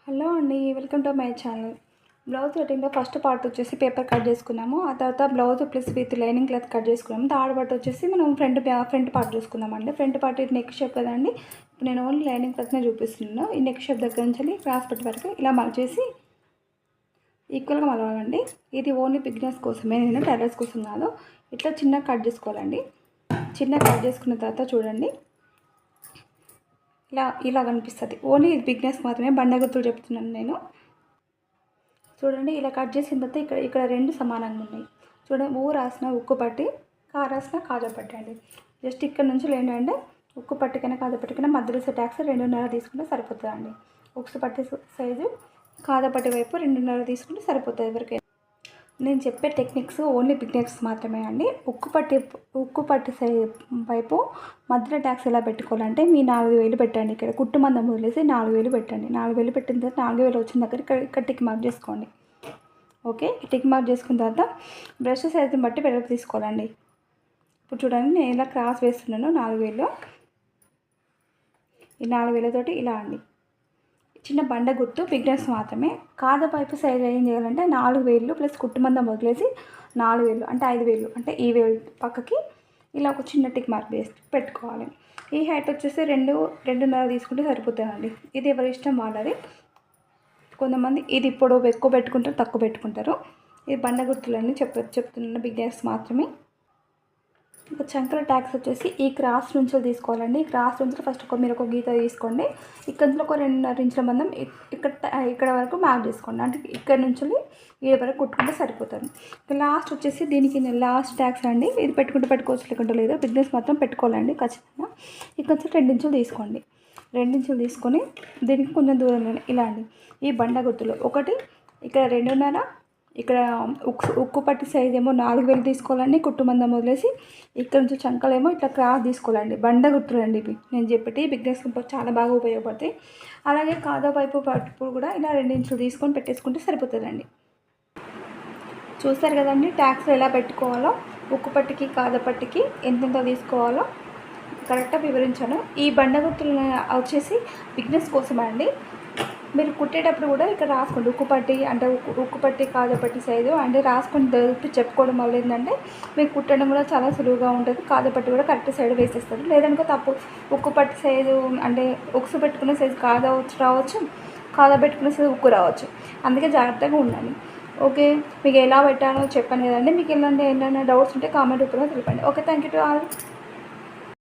Hello అండి, welcome to my channel. Blouse కటింగ్లో first part వచ్చేసి పేపర్ కట్ చేసుకున్నాము. ఆ తర్వాత blouse plus with lining cloth cut చేసుకున్నాము. థర్డ్ పార్ట్ వచ్చేసి మనం ఫ్రంట్ పార్ట్ చూసుకుందామండి. ఫ్రంట్ పార్ట్ ఇది నెక్ షేప్ కదండి. ఇప్పుడు నేను ఓన్లీ లైనింగ్ క్లాత్నే చూపిస్తున్నాను. ఈ నెక్ షేప్ దగ్గర నుంచి క్రాస్ పట్టి వరకు ఇలా మలిచేసి ఈక్వల్గా మలవాలండి. ఇది ఓన్లీ బిగినర్స్ కోసమే, నేను టైలర్స్ కోసం కాదు. ఇట్లా చిన్న కట్ చేసుకోవాలండి. చిన్న కట్ చేసుకున్న తర్వాత చూడండి, ఇలా కనిపిస్తుంది. ఓన్లీ ఇది బిగినర్స్ మాత్రమే, బండ గుర్తులు చెప్తున్నాను నేను. చూడండి, ఇలా కట్ చేసిన తర్వాత ఇక్కడ రెండు సమానంగా ఉన్నాయి. చూడండి, ఊ రాసిన ఉక్కు పట్టి, కా రాసిన కాజా పట్టి అండి. జస్ట్ ఇక్కడ నుంచి ఏంటంటే ఉక్కు పట్టికైనా కాజా పట్టికైనా మధ్యలో ట్యాక్స్ 2.5 తీసుకుంటే సరిపోతుందండి. ఉక్సు పట్టి సైజు కాజా పట్టి వైపు 2.5 తీసుకుంటే సరిపోతుంది ఎవరికైనా. నేను చెప్పే టెక్నిక్స్ ఓన్లీ బిగినర్స్ మాత్రమే అండి. ఉక్కు పట్టి సైజు వైపు మధ్యలో ట్యాక్స్ ఎలా పెట్టుకోవాలంటే, మీ 4,000 పెట్టండి. ఇక్కడ కుట్టు మందం వదిలేసి 4,000 పెట్టండి. 4,000 పెట్టిన తర్వాత 4,000 వచ్చిన దగ్గర ఇక్కడ టిక్ మార్క్ చేసుకోండి. ఓకే, టిక్ మార్క్ చేసుకున్న తర్వాత బ్రష్ సైజుని బట్టి వెడల్పు తీసుకోవాలండి. ఇప్పుడు చూడండి, నేను ఇలా క్రాస్ వేస్తున్నాను 4,000. ఈ 4,000 తోటి ఇలా అండి, చిన్న బండ గుర్తు బిగినర్స్ మాత్రమే. కాజా పైపు సైజ్ ఏం చేయాలంటే 4,000 ప్లస్ కుట్టు మందం వదిలేసి 4,000 అంటే 5,000 అంటే ఈ వేలు పక్కకి ఇలా ఒక చిన్న టిక్ మార్క్ వేసి పెట్టుకోవాలి. ఈ హైట్ వచ్చేసి 2.5 తీసుకుంటే సరిపోతుందండి. ఇది ఎవరి ఇష్టం వాళ్ళది. కొంతమంది ఇది ఇప్పుడు ఎక్కువ పెట్టుకుంటారు, తక్కువ పెట్టుకుంటారు. ఇది బండ గుర్తులన్నీ చెప్తున్నాను, బిగినర్స్ మాత్రమే. ఇంకా చంకల ట్యాక్స్ వచ్చేసి ఈ క్రాస్ నుంచి తీసుకోవాలండి. ఈ క్రాస్ నుంచి ఫస్ట్ మీరు ఒక గీత తీసుకోండి. ఇక్కడ ఒక 2.5 ఇంచుల మందం ఇక్కడ వరకు మార్క్ చేసుకోండి. అంటే ఇక్కడ నుంచి ఈ వరకు కుట్టుకుంటే సరిపోతుంది. లాస్ట్ వచ్చేసి దీనికి లాస్ట్ ట్యాక్స్ అండి. ఇది పెట్టుకోవచ్చు, లేకుంటే లేదు. బిజినెస్ మాత్రం పెట్టుకోవాలండి ఖచ్చితంగా. ఇక్కడ నుంచి 2 ఇంచులు తీసుకోండి. 2 ఇంచులు తీసుకొని దీనికి కొంచెం దూరంలో ఇలా అండి, ఈ బండ గుర్తులు ఒకటి, ఇక్కడ 2.5, ఇక్కడ ఉక్కు పట్టి సైజ్ ఏమో 4,000 తీసుకోవాలండి. కుట్టు మందం వదిలేసి ఇక్కడ నుంచి చంకలేమో ఇట్లా క్రాస్ తీసుకోవాలండి. బండ గుర్తులండి ఇవి నేను చెప్పేటి. బిగినర్స్ చాలా బాగా ఉపయోగపడతాయి. అలాగే కాదా వైపు పట్టు కూడా ఇలా 2 ఇంచులు తీసుకొని పెట్టేసుకుంటే సరిపోతుందండి. చూస్తారు కదండి, ట్యాక్స్ ఎలా పెట్టుకోవాలో, ఉక్కు పట్టికి కాదా పట్టికి ఎంతెంత తీసుకోవాలో కరెక్ట్గా వివరించాను. ఈ బండ గుర్తులు వచ్చేసి బిగినర్స్ కోసమే అండి. మీరు కుట్టేటప్పుడు కూడా ఇక్కడ రాసుకోండి. ఉక్కు పట్టి కాజా పట్టి సైజు అంటే రాసుకొని తెలిపి చెప్పుకోవడం వల్ల ఏంటంటే మీకు కుట్టడం కూడా చాలా సులువుగా ఉంటుంది. కాజా పట్టి కూడా కరెక్ట్ సైడ్ వేసేస్తారు. లేదనుకో తప్పు ఉక్కు పట్టి సైజు అంటే ఉక్సు పెట్టుకునే సైజు కాజా రావచ్చు, కాజా పెట్టుకునే సైజు ఉక్కు రావచ్చు. అందుకే జాగ్రత్తగా ఉండాలి. ఓకే, మీకు ఎలా పెట్టాలో చెప్పాను కదండి. మీకు ఏంటంటే డౌట్స్ ఉంటే కామెంట్ రూపంలో తెలిపండి. Okay, thank you to all.